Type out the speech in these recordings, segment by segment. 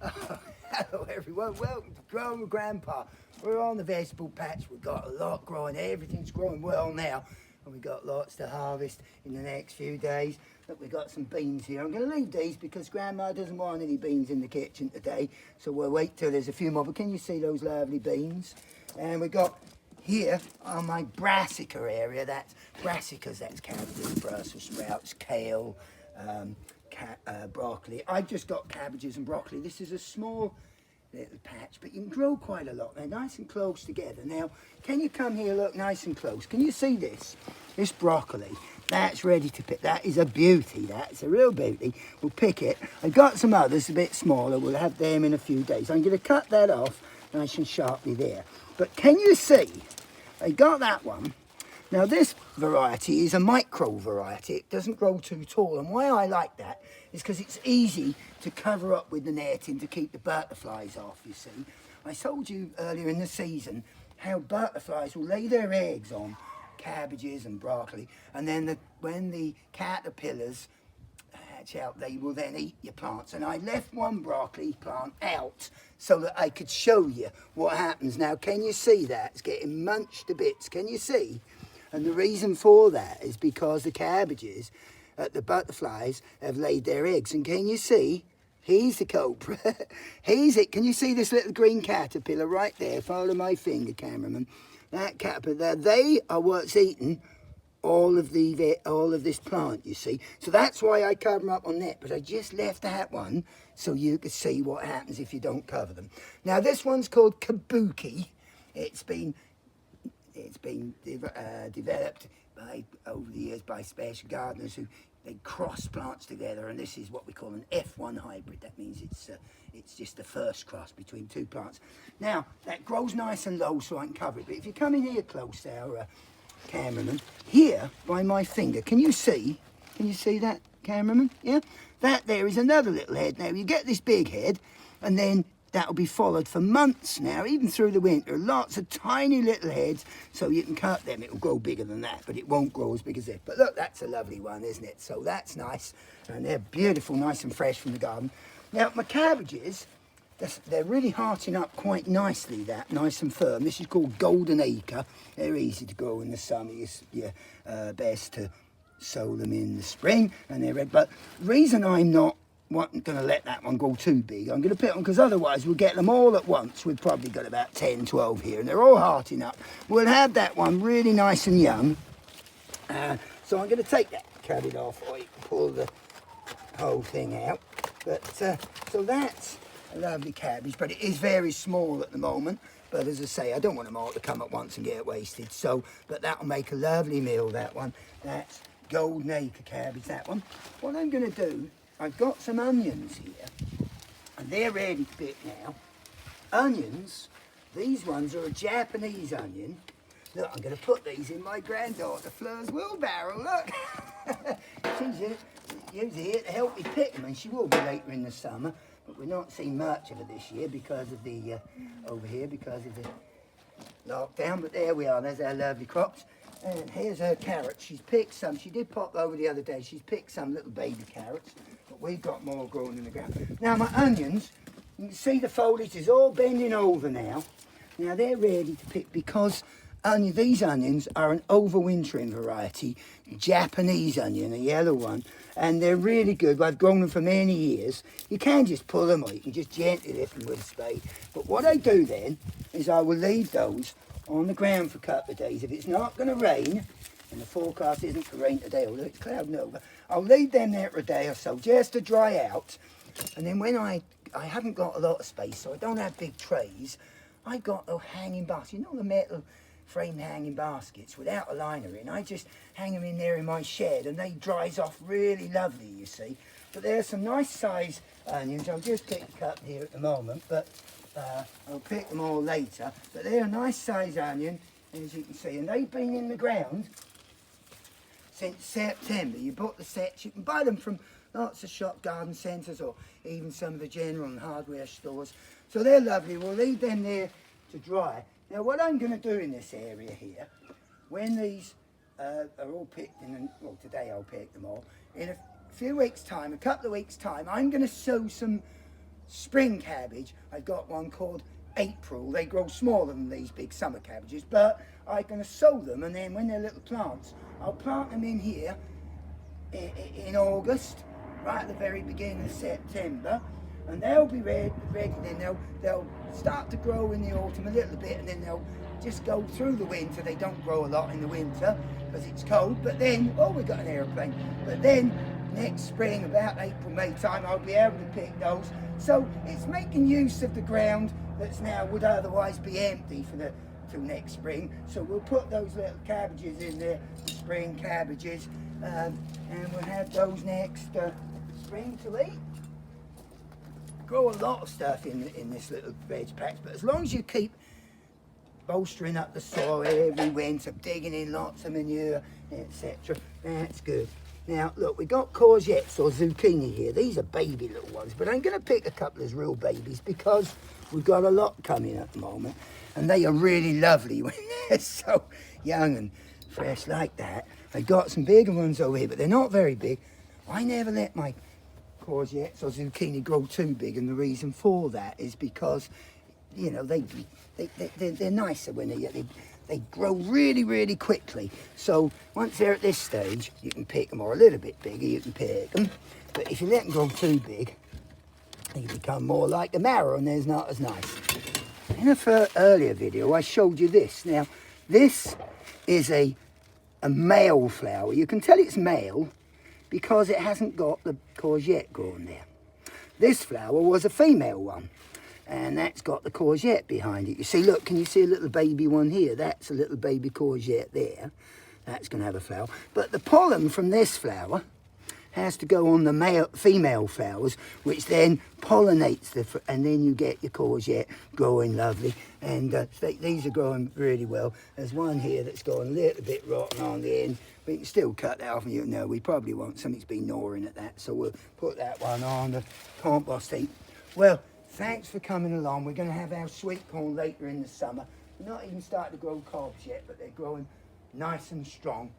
Oh, hello everyone, welcome to Growing with Grandpa. We're on the vegetable patch, we've got a lot growing, everything's growing well now. And we've got lots to harvest in the next few days. Look, we've got some beans here. I'm going to leave these because Grandma doesn't want any beans in the kitchen today. So we'll wait till there's a few more. But can you see those lovely beans? And we've got here on my brassica area, that's brassicas, that's cabbages, Brussels sprouts, kale, broccoli. I've just got cabbages and broccoli. This is a small little patch, but you can grow quite a lot. They're nice and close together. Now, can you come here, look nice and close? Can you see this? This broccoli, that's ready to pick. That is a beauty, that's a real beauty. We'll pick it. I've got some others a bit smaller. We'll have them in a few days. I'm going to cut that off nice and sharply there. But can you see? I got that one. Now this variety is a micro variety. It doesn't grow too tall, and why I like that is because it's easy to cover up with the netting to keep the butterflies off, you see. I told you earlier in the season how butterflies will lay their eggs on cabbages and broccoli, and then when the caterpillars hatch out, they will then eat your plants. And I left one broccoli plant out so that I could show you what happens. Now, can you see that? It's getting munched to bits. Can you see? And the reason for that is because the cabbages, the butterflies, have laid their eggs. And can you see? He's the culprit. He's it. Can you see this little green caterpillar right there? Follow my finger, cameraman. That caterpillar, they are what's eating all of this plant, you see. So that's why I cover them up on net. But I just left that one so you could see what happens if you don't cover them. Now this one's called kabuki. It's been developed over the years by special gardeners who they cross plants together, and this is what we call an F1 hybrid. That means it's just the first cross between two plants. Now that grows nice and low, so I can cover it. But if you come in here close, our cameraman, here by my finger, can you see? Can you see that, cameraman? Yeah, that there is another little head. Now you get this big head, and then that'll be followed for months now, even through the winter. Lots of tiny little heads, so you can cut them. It'll grow bigger than that, but it won't grow as big as this. But look, that's a lovely one, isn't it? So that's nice, and they're beautiful, nice and fresh from the garden. Now, my cabbages, they're really hearting up quite nicely, that, nice and firm. This is called Golden Acre. They're easy to grow in the summer. It's best to sow them in the spring, and they're red. But the reason I'm not going to let that one go too big, I'm going to put them, because otherwise we'll get them all at once. We've probably got about 10, 12 here, and they're all hearting up. We'll have that one really nice and young. So I'm going to take that cabbage off, or you can pull the whole thing out. But so that's a lovely cabbage, but it is very small at the moment. But as I say, I don't want them all to come at once and get wasted. So, but that'll make a lovely meal, that one. That's Golden Acre cabbage, that one. What I'm going to do, I've got some onions here, and they're ready to pick now. Onions, these ones are a Japanese onion. Look, I'm going to put these in my granddaughter Fleur's wheelbarrow, look. She's usually here to help me pick them, and she will be later in the summer, but we're not seeing much of her this year because of the, over here, because of the lockdown. But there we are, there's our lovely crops. And here's her carrots. She's picked some. She did pop over the other day. She's picked some little baby carrots, but we've got more growing in the ground. Now my onions, you can see the foliage is all bending over now. Now they're ready to pick because these onions are an overwintering variety, Japanese onion, a yellow one, and they're really good. I've grown them for many years. You can just pull them, or you can just gently lift them with a spade. But what I do then is I will leave those on the ground for a couple of days. If it's not going to rain, and the forecast isn't for rain today, although it's clouding over, I'll leave them there for a day or so just to dry out. And then when I haven't got a lot of space, so I don't have big trays, I've got a hanging basket, you know, the metal frame hanging baskets without a liner in. I just hang them in there in my shed, and they dries off really lovely, you see. But there's some nice size onions. I'll just pick a couple here at the moment, but I'll pick them all later. But they're a nice size onion, as you can see, and they've been in the ground since September. You bought the sets, you can buy them from lots of shop garden centres, or even some of the general and hardware stores. So they're lovely. We'll leave them there to dry. Now what I'm going to do in this area here, when these are all picked in, well, today I'll pick them all, in a few weeks time, a couple of weeks time, I'm going to sow some spring cabbage, I've got one called April. They grow smaller than these big summer cabbages, but I'm going to sow them, and then when they're little plants, I'll plant them in here in August, right at the very beginning of September, and they'll be ready. Then they'll start to grow in the autumn a little bit, and then they'll just go through the winter. They don't grow a lot in the winter because it's cold, but then, oh, we've got an aeroplane, but then next spring, about April, May time, I'll be able to pick those. So it's making use of the ground that's now would otherwise be empty till next spring. So we'll put those little cabbages in there, the spring cabbages, and we'll have those next spring to eat. Grow a lot of stuff in this little veg patch, but as long as you keep bolstering up the soil every winter, digging in lots of manure, etc., that's good. Now, look, we've got courgettes or zucchini here. These are baby little ones, but I'm going to pick a couple as real babies because we've got a lot coming at the moment, and they are really lovely when they're so young and fresh like that. I've got some bigger ones over here, but they're not very big. I never let my courgettes or zucchini grow too big, and the reason for that is because, you know, they're nicer when they grow really, really quickly. So once they're at this stage, you can pick them, or a little bit bigger, you can pick them. But if you let them grow too big, they become more like the marrow, and they're not as nice. In a earlier video, I showed you this. Now, this is a male flower. You can tell it's male because it hasn't got the courgette growing there. This flower was a female one, and that's got the courgette behind it. You see, look, can you see a little baby one here? That's a little baby courgette there. That's going to have a flower. But the pollen from this flower has to go on the female flowers, which then pollinates and then you get your courgette growing lovely. And these are growing really well. There's one here that's going a little bit rotten on the end. We can still cut that off, and you know, we probably won't. Something's been gnawing at that, so we'll put that one on the compost heap. Well, thanks for coming along. We're going to have our sweet corn later in the summer. We're not even starting to grow cobs yet, but they're growing nice and strong.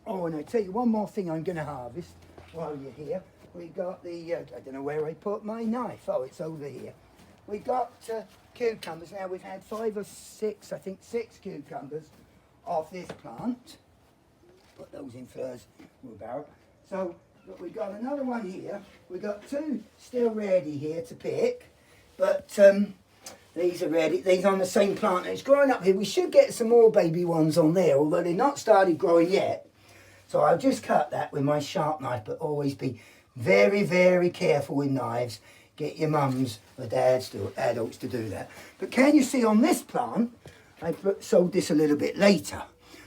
Oh, and I tell you one more thing I'm going to harvest while you're here. We got the, I don't know where I put my knife. Oh, it's over here. We got cucumbers. Now, we've had 5 or 6, I think 6 cucumbers off this plant. Put those in first wheelbarrow. So, look, we've got another one here. We've got 2 still ready here to pick. But these are ready. These are on the same plant. And it's growing up here. We should get some more baby ones on there, although they're not started growing yet. So I'll just cut that with my sharp knife, but always be very, very careful with knives. Get your mums or dads, adults to do that. But can you see on this plant, I sowed this a little bit later.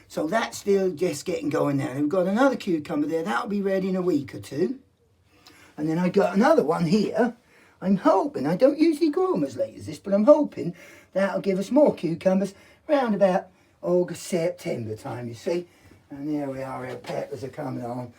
So that's still just getting going now. We've got another cucumber there. That'll be ready in a week or 2. And then I got another one here. I'm hoping, I don't usually grow them as late as this, but I'm hoping that'll give us more cucumbers around about August, September time, you see. And there we are, our peppers are coming on.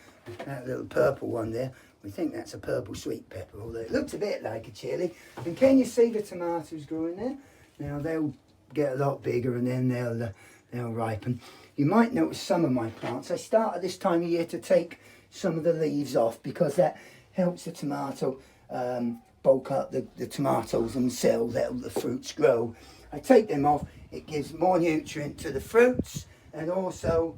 That little purple one there, we think that's a purple sweet pepper, although it looks a bit like a chilli. And can you see the tomatoes growing there? Now they'll get a lot bigger, and then they'll ripen. You might notice some of my plants, I start at this time of year to take some of the leaves off, because that helps the tomato bulk up the tomatoes themselves, that the fruits grow. I take them off, it gives more nutrient to the fruits, and also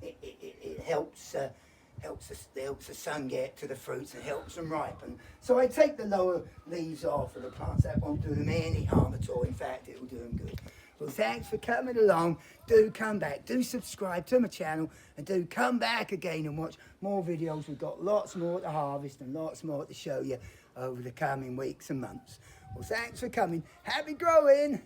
it helps the sun get to the fruits and helps them ripen. So I take the lower leaves off of the plants. That won't do them any harm at all. In fact, it will do them good. Well, thanks for coming along. Do come back. Do subscribe to my channel, and do come back again and watch more videos. We've got lots more to harvest and lots more to show you over the coming weeks and months. Well, thanks for coming. Happy growing.